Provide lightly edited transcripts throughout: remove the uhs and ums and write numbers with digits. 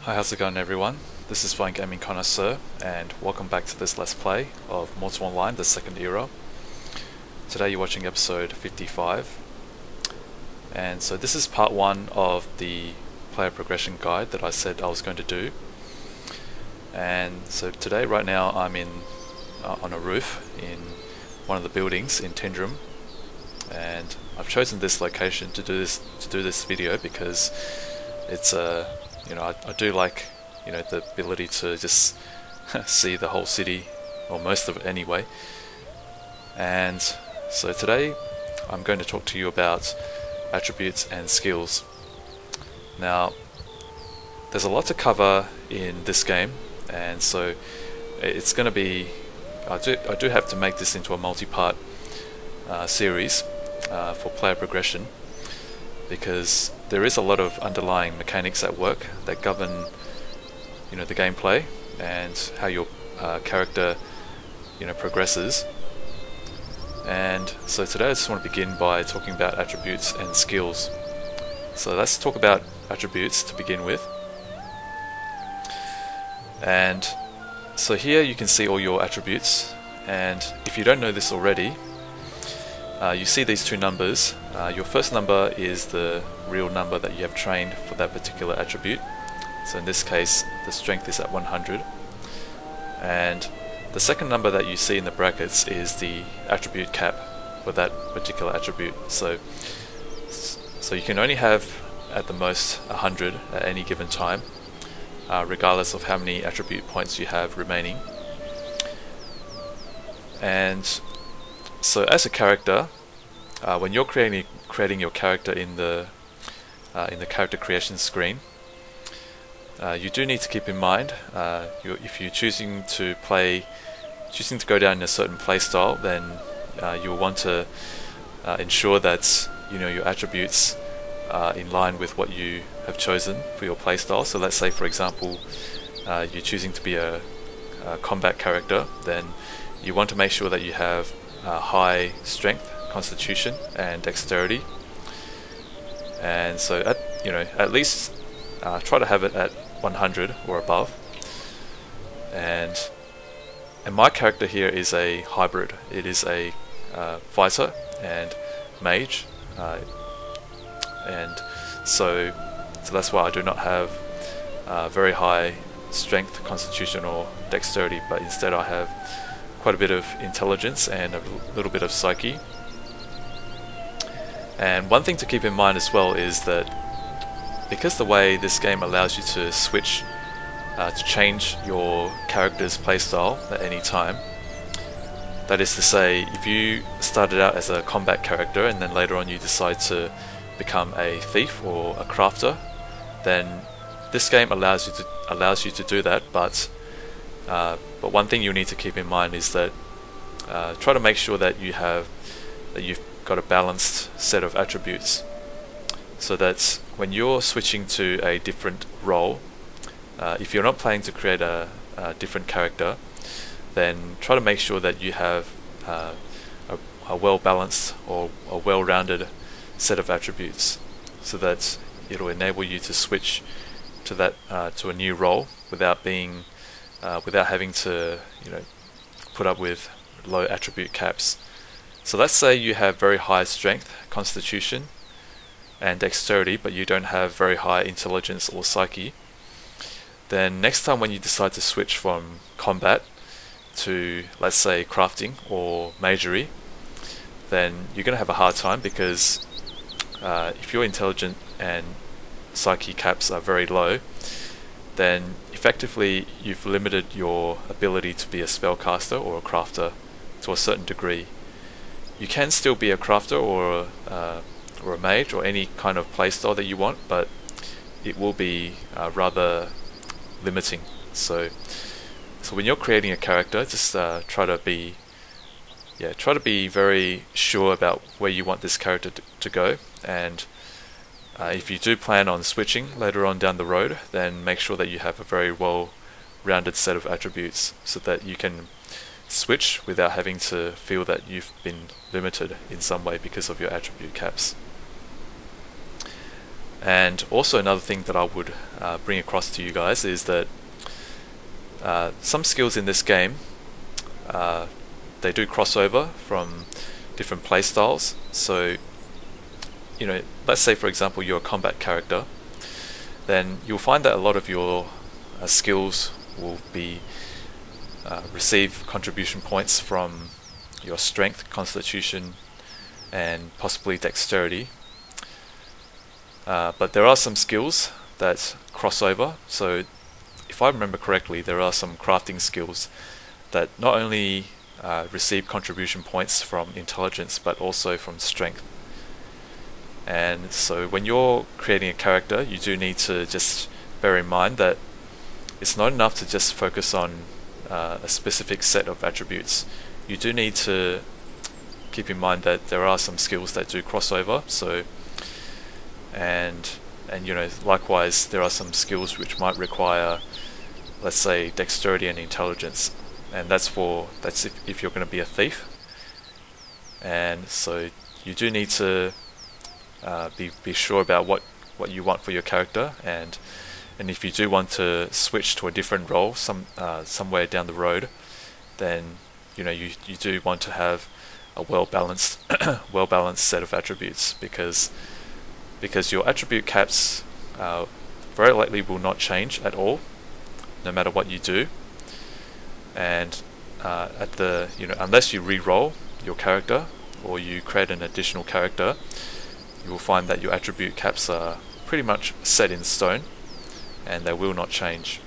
Hi, how's it going everyone? This is Fine Gaming Connoisseur and welcome back to this Let's Play of Mortal Online, the second era. Today you're watching episode 55, and so this is part 1 of the player progression guide that I said I was going to do. And so today, right now, I'm on a roof in one of the buildings in Tindrum, and I've chosen this location to do this video because it's I do like the ability to just see the whole city, or most of it anyway. And so today I'm going to talk to you about attributes and skills. Now, there's a lot to cover in this game, and so it's going to be I do have to make this into a multi-part series for player progression, because there is a lot of underlying mechanics at work that govern the gameplay and how your character progresses. And so today I just want to begin by talking about attributes and skills. So let's talk about attributes to begin with. And so here you can see all your attributes, and if you don't know this already, you see these two numbers. Your first number is the real number that you have trained for that particular attribute. So in this case, the strength is at 100. And the second number that you see in the brackets is the attribute cap for that particular attribute. So you can only have at the most 100 at any given time, regardless of how many attribute points you have remaining. And so as a character, when you're creating your character in the character creation screen, you do need to keep in mind, if you're choosing to go down in a certain play style, then you'll want to ensure that your attributes are in line with what you have chosen for your play style. So let's say, for example, you're choosing to be a combat character, then you want to make sure that you have high strength, constitution, and dexterity. And so at least try to have it at 100 or above. And my character here is a hybrid. It is a fighter and mage, and so that's why I do not have very high strength, constitution, or dexterity, but instead I have quite a bit of intelligence and a little bit of psyche. And one thing to keep in mind as well is that because the way this game allows you to switch, to change your character's playstyle at any time, that is to say, if you started out as a combat character and then later on you decide to become a thief or a crafter, then this game allows you to do that. But one thing you need to keep in mind is that try to make sure that you've got a balanced set of attributes, so that when you're switching to a different role, if you're not planning to create a different character, then try to make sure that you have a well-balanced or a well-rounded set of attributes, so that it'll enable you to switch to a new role without having to put up with low attribute caps. So let's say you have very high strength, constitution, and dexterity, but you don't have very high intelligence or psyche. Then next time when you decide to switch from combat to, let's say, crafting or magery, then you're going to have a hard time, because if your intelligence and psyche caps are very low, then effectively you've limited your ability to be a spellcaster or a crafter to a certain degree. You can still be a crafter or a mage or any kind of playstyle that you want, but it will be rather limiting. So when you're creating a character, just try to be very sure about where you want this character to go. And if you do plan on switching later on down the road, then make sure that you have a very well-rounded set of attributes, so that you can switch without having to feel that you've been limited in some way because of your attribute caps. And also another thing that I would bring across to you guys is that some skills in this game, they do cross over from different playstyles. So, you know, let's say for example you're a combat character, then you'll find that a lot of your skills will be receive contribution points from your strength, constitution, and possibly dexterity. But there are some skills that cross over. So if I remember correctly, there are some crafting skills that not only receive contribution points from intelligence but also from strength. And so when you're creating a character, you do need to just bear in mind that it's not enough to just focus on a specific set of attributes. You do need to keep in mind that there are some skills that do cross over. So and you know, likewise there are some skills which might require, let's say, dexterity and intelligence, and that's if you're going to be a thief. And so you do need to be sure about what you want for your character, and if you do want to switch to a different role somewhere down the road, then you know you do want to have a well balanced set of attributes, because your attribute caps very likely will not change at all, no matter what you do. And unless you re-roll your character or you create an additional character, you will find that your attribute caps are pretty much set in stone, and they will not change.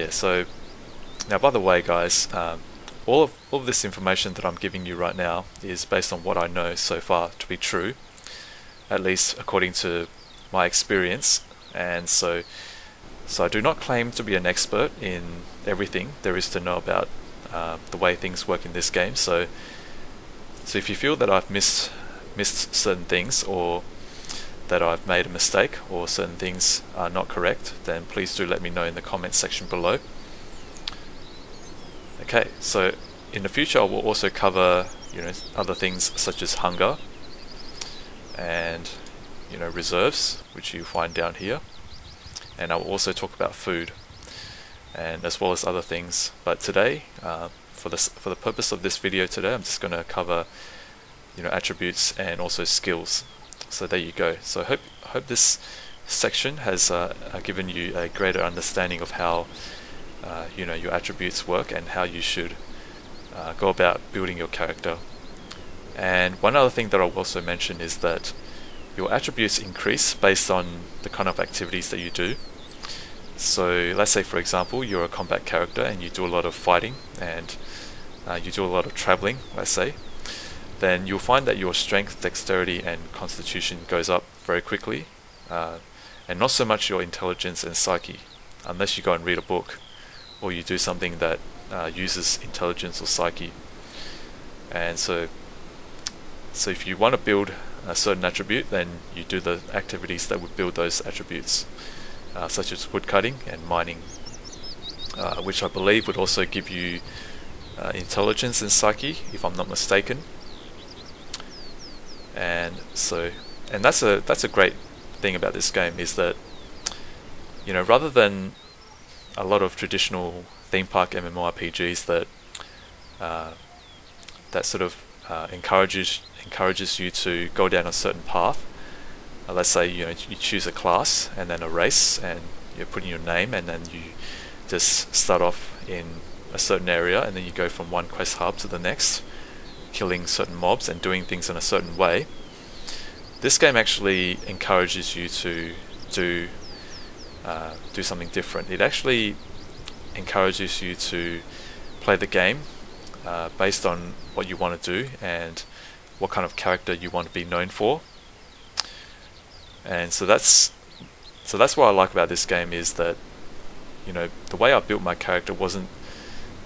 So now, by the way, guys, all of this information that I'm giving you right now is based on what I know so far to be true, at least according to my experience. And so I do not claim to be an expert in everything there is to know about the way things work in this game. So if you feel that I've missed certain things, or that I've made a mistake, or certain things are not correct, then please do let me know in the comments section below. Okay, so in the future I will also cover, you know, other things such as hunger and, you know, reserves, which you find down here, and I will also talk about food, and as well as other things. But today, for the purpose of this video today, I'm just going to cover, you know, attributes and also skills. So there you go. So I hope this section has given you a greater understanding of how you know, your attributes work and how you should go about building your character. And one other thing that I'll also mention is that your attributes increase based on the kind of activities that you do. So let's say, for example, you're a combat character and you do a lot of fighting and you do a lot of traveling, let's say, then you'll find that your strength, dexterity and constitution goes up very quickly, and not so much your intelligence and psyche, unless you go and read a book or you do something that uses intelligence or psyche. And so if you want to build a certain attribute, then you do the activities that would build those attributes, such as woodcutting and mining, which I believe would also give you intelligence and psyche, if I'm not mistaken. And that's a great thing about this game, is that, you know, rather than a lot of traditional theme park MMORPGs that sort of encourages you to go down a certain path. Let's say, you know, you choose a class and then a race, and you put in your name, and then you just start off in a certain area, and then you go from one quest hub to the next, killing certain mobs and doing things in a certain way. This game actually encourages you to do something different. It actually encourages you to play the game based on what you want to do and what kind of character you want to be known for. And so that's what I like about this game, is that, you know, the way I built my character wasn't,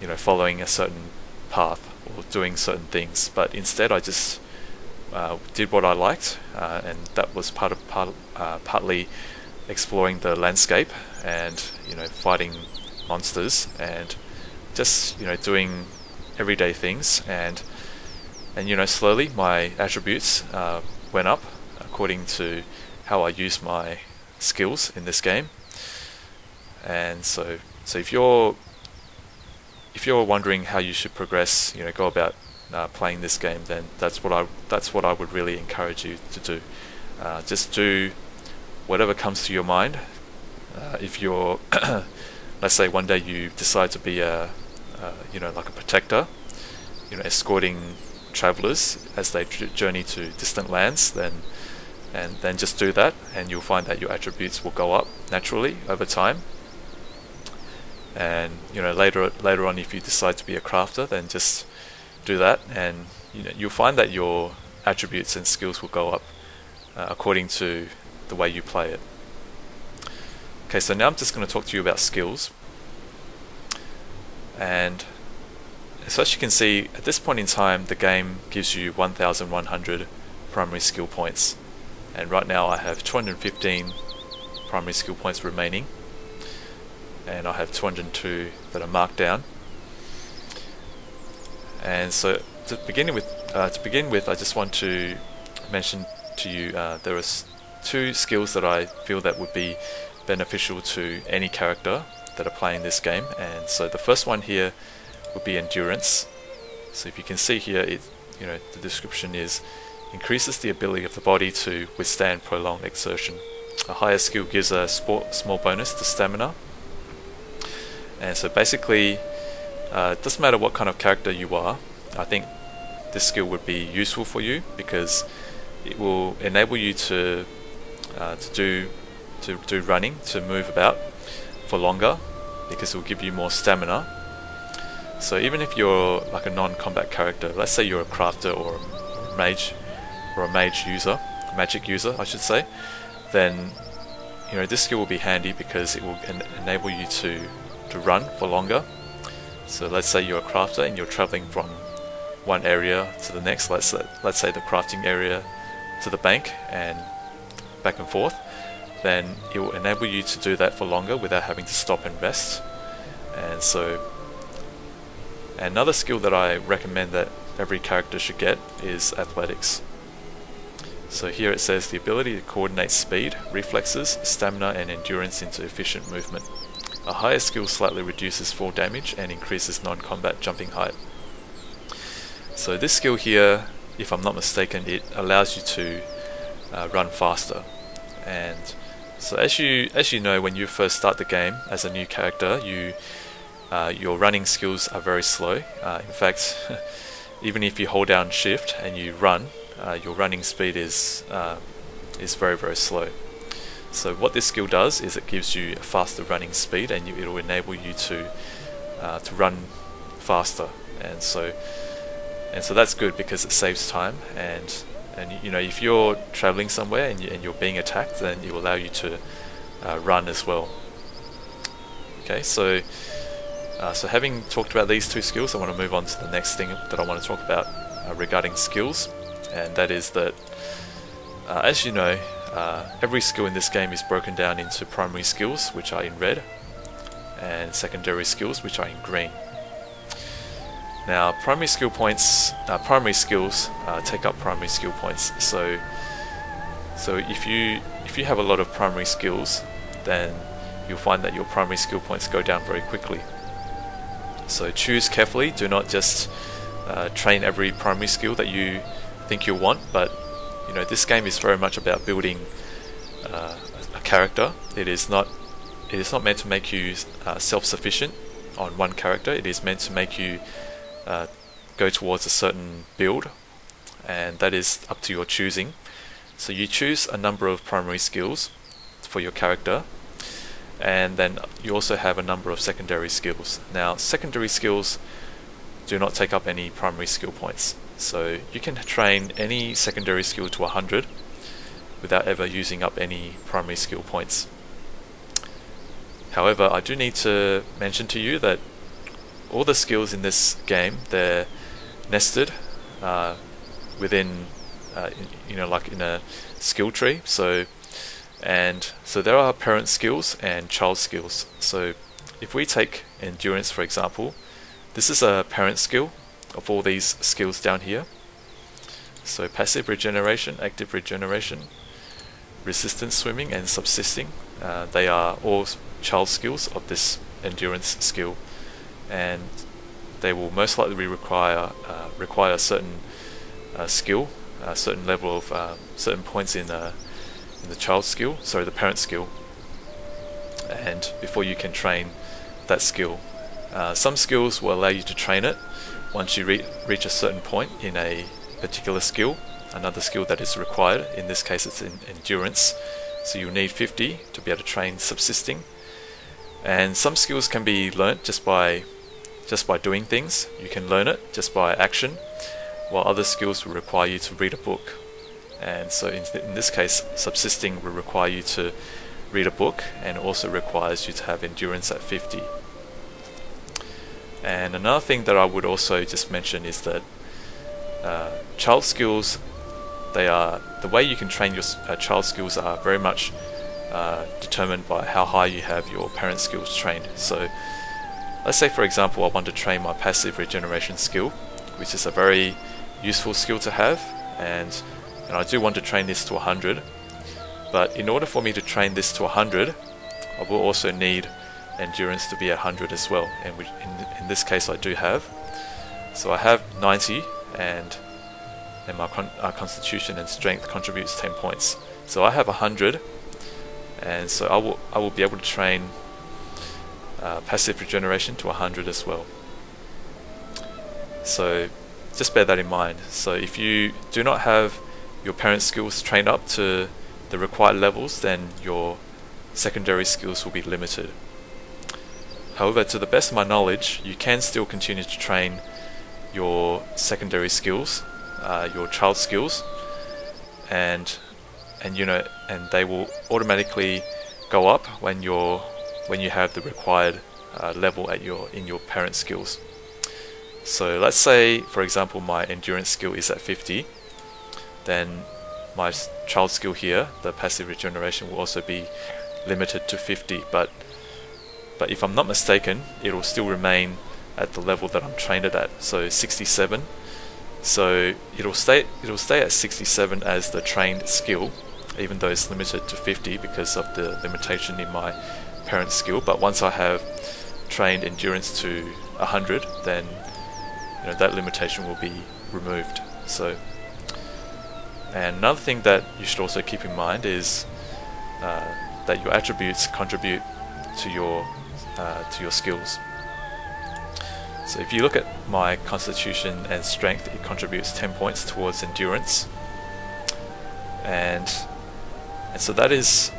you know, following a certain path or doing certain things, but instead I just did what I liked, and that was partly exploring the landscape and, you know, fighting monsters and just, you know, doing everyday things, and you know, slowly my attributes went up according to how I use my skills in this game. And so if you're wondering how you should progress, go about playing this game, then that's what I would really encourage you to do. Just do whatever comes to your mind. If you're let's say one day you decide to be like a protector, escorting travelers as they journey to distant lands, then just do that, and you'll find that your attributes will go up naturally over time. And later on, if you decide to be a crafter, then just do that, and you'll find that your attributes and skills will go up according to the way you play it. Okay, so now I'm just going to talk to you about skills. And so as you can see, at this point in time, the game gives you 1,100 primary skill points, and right now I have 215 primary skill points remaining, and I have 202 that are marked down. And so to begin with, I just want to mention to you there are two skills that I feel that would be beneficial to any character that are playing this game. And so the first one here would be endurance. So if you can see here, the description is increases the ability of the body to withstand prolonged exertion. A higher skill gives a small bonus to stamina. And so basically, it doesn't matter what kind of character you are, I think this skill would be useful for you, because it will enable you to do running, to move about for longer, because it will give you more stamina. So even if you're like a non-combat character, let's say you're a crafter or a magic user, I should say, then this skill will be handy because it will enable you to run for longer. So let's say you're a crafter and you're traveling from one area to the next, let's say the crafting area to the bank and back and forth, then it will enable you to do that for longer without having to stop and rest. And so another skill that I recommend that every character should get is athletics. So here it says the ability to coordinate speed, reflexes, stamina and endurance into efficient movement. A higher skill slightly reduces fall damage and increases non-combat jumping height. So this skill here, if I'm not mistaken, it allows you to run faster. And so as you know, when you first start the game as a new character, your running skills are very slow. In fact, even if you hold down shift and you run, your running speed is very, very slow. So what this skill does is it gives you a faster running speed, and it will enable you to run faster. And so that's good because it saves time. And if you're traveling somewhere and you're being attacked, then it will allow you to run as well. Okay, so having talked about these two skills, I want to move on to the next thing that I want to talk about regarding skills, and that is that as you know, every skill in this game is broken down into primary skills, which are in red, and secondary skills, which are in green. Now, primary skills take up primary skill points. So if you have a lot of primary skills, then you'll find that your primary skill points go down very quickly. So choose carefully. Do not just train every primary skill that you think you'll want, but this game is very much about building a character. It is not meant to make you self-sufficient on one character. It is meant to make you go towards a certain build, and that is up to your choosing. So you choose a number of primary skills for your character, and then you also have a number of secondary skills. Now, secondary skills do not take up any primary skill points, so you can train any secondary skill to 100 without ever using up any primary skill points. However, I do need to mention to you that all the skills in this game, they're nested within like in a skill tree. So there are parent skills and child skills. So if we take endurance, for example, this is a parent skill of all these skills down here. So passive regeneration, active regeneration, resistance swimming, and subsisting. They are all child skills of this endurance skill, and they will most likely require a certain skill, a certain level of certain points in the child skill, sorry, the parent skill, and before you can train that skill. Some skills will allow you to train it once you reach a certain point in a particular skill. Another skill that is required, in this case it's in endurance, so you need 50 to be able to train subsisting. And some skills can be learnt just by doing things. You can learn it just by action, while other skills will require you to read a book. And so in this case, subsisting will require you to read a book, and also requires you to have endurance at 50. And another thing that I would also just mention is that child skills, the way you can train your child skills are very much determined by how high you have your parent skills trained. So let's say, for example, I want to train my passive regeneration skill, which is a very useful skill to have, and I do want to train this to 100. But in order for me to train this to 100, I will also need endurance to be at 100 as well, and in this case I do have. So I have 90, and my constitution and strength contributes 10 points. So I have 100, and so I will be able to train passive regeneration to 100 as well. So just bear that in mind. So if you do not have your parent skills trained up to the required levels, then your secondary skills will be limited. However, to the best of my knowledge, you can still continue to train your secondary skills, your child skills, and they will automatically go up when you have the required level in your parent skills. So let's say, for example, my endurance skill is at 50, then my child skill here, the passive regeneration, will also be limited to 50. But if I'm not mistaken, it will still remain at the level that I'm trained at, so 67. So it'll stay at 67 as the trained skill, even though it's limited to 50 because of the limitation in my parent skill. But once I have trained endurance to 100, then that limitation will be removed. So, and another thing that you should also keep in mind is that your attributes contribute to your skills. So if you look at my constitution and strength, it contributes 10 points towards endurance, and so that is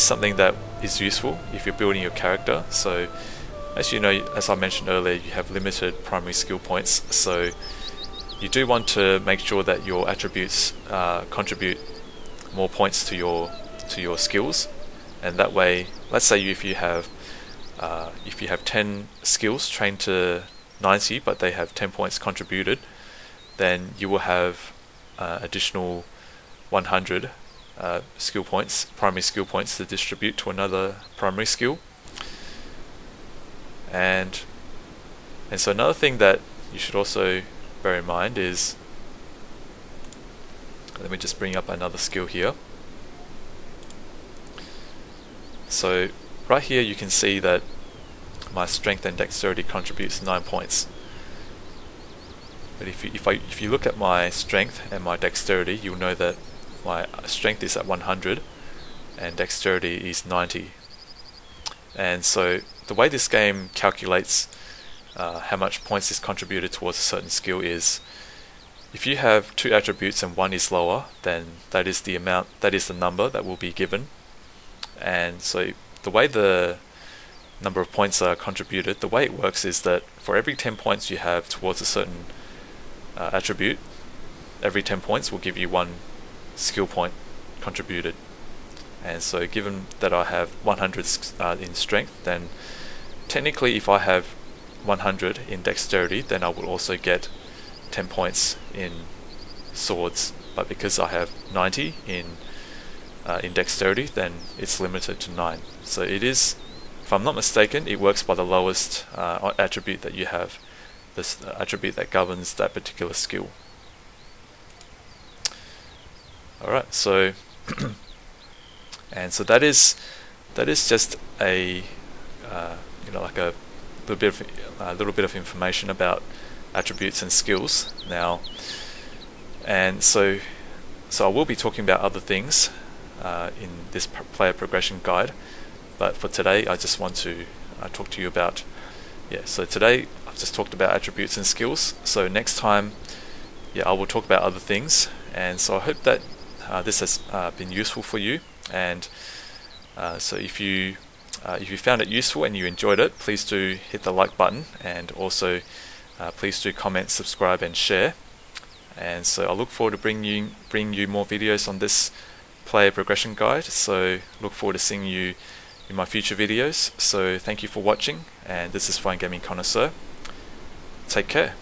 something that is useful if you're building your character. So as you know, as I mentioned earlier, you have limited primary skill points, so you do want to make sure that your attributes contribute more points to your skills, and that way, let's say if you have 10 skills trained to 90, but they have 10 points contributed, then you will have additional 100 skill points, primary skill points, to distribute to another primary skill. And so another thing that you should also bear in mind is, let me just bring up another skill here. So right here you can see that my strength and dexterity contributes 9 points. But if you look at my strength and my dexterity, you'll know that my strength is at 100 and dexterity is 90. And so the way this game calculates how much points is contributed towards a certain skill is, if you have 2 attributes and one is lower, then that is the number that will be given. And so the way the number of points are contributed, the way it works is that for every 10 points you have towards a certain attribute, every 10 points will give you 1 skill point contributed. And so given that I have 100 in strength, then technically if I have 100 in dexterity, then I will also get 10 points in swords. But because I have 90 in dexterity, then it's limited to 9. So it is, if I'm not mistaken, it works by the lowest attribute that you have, this attribute that governs that particular skill. Alright, so and so that is just a like a little bit of information about attributes and skills now. And so I will be talking about other things in this player progression guide, but for today I just want to talk to you about so today I've just talked about attributes and skills. So next time I will talk about other things, and so I hope that this has been useful for you. And so if you found it useful and you enjoyed it, please do hit the like button, and also please do comment, subscribe and share. And so I look forward to bring you more videos on this player progression guide. So look forward to seeing you in my future videos. So thank you for watching, and this is Fine Gaming Connoisseur. Take care.